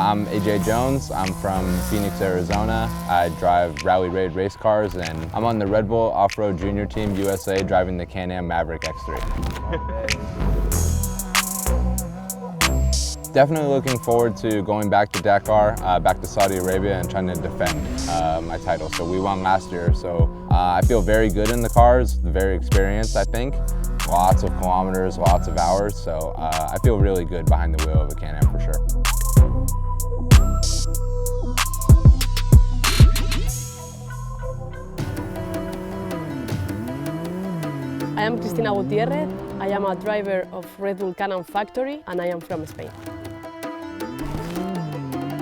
I'm AJ Jones. I'm from Phoenix, Arizona. I drive Rally Raid race cars, and I'm on the Red Bull Off-Road Junior Team USA driving the Can-Am Maverick X3. Definitely looking forward to going back to Dakar, back to Saudi Arabia, and trying to defend my title. So we won last year, so I feel very good in the cars, very experienced, I think. Lots of kilometers, lots of hours, so I feel really good behind the wheel of a Can-Am for sure. I am Cristina Gutierrez. I am a driver of Red Bull Can-Am factory, and I am from Spain.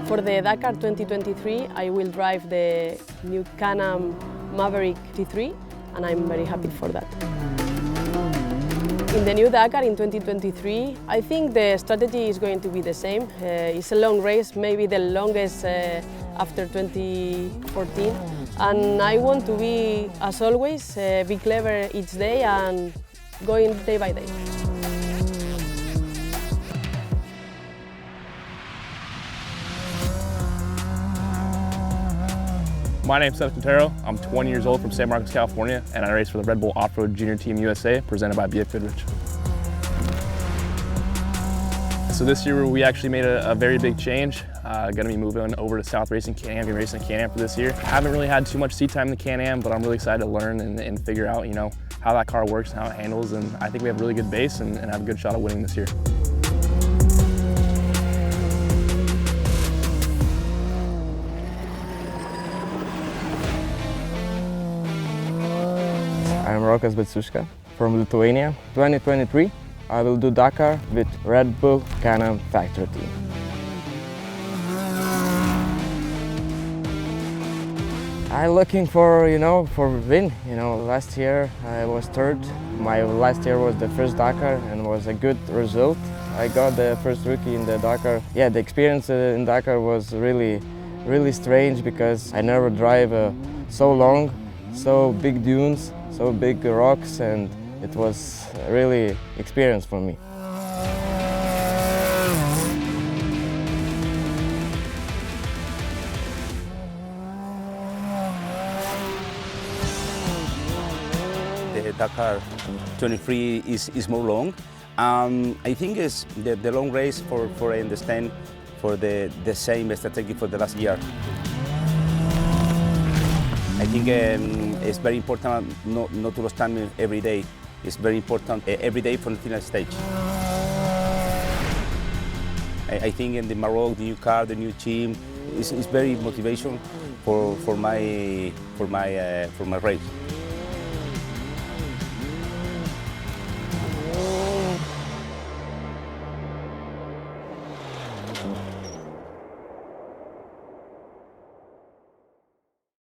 For the Dakar 2023, I will drive the new Can-Am Maverick T3, and I'm very happy for that. In the new Dakar in 2023, I think the strategy is going to be the same. It's a long race, maybe the longest after 2014. And I want to be, as always, be clever each day and going day by day. My name is Seth Quintero. I'm 20 years old from San Marcos, California, and I race for the Red Bull Off-Road Junior Team USA, presented by BF Goodrich. So this year we actually made a very big change. Going to be moving over to South Racing Can-Am, be racing Can-Am for this year. I haven't really had too much seat time in the Can-Am, but I'm really excited to learn and figure out, how that car works and how it handles. And I think we have a really good base and have a good shot at winning this year. I'm Rokas Betsushka from Lithuania. 2023, I will do Dakar with Red Bull Can-Am factory team. I'm looking for, for win. Last year I was third. My last year was the first Dakar and was a good result. I got the first rookie in the Dakar. Yeah, the experience in Dakar was really strange because I never drive so long, so big dunes, so big rocks, and it was really experience for me. The Dakar 23 is more long. I think it's the long race, for I understand, for the same strategy for the last year. I think it's very important not to lose time every day. It's very important every day from the final stage. I think in the Morocco, the new car, the new team, is very motivation for my race.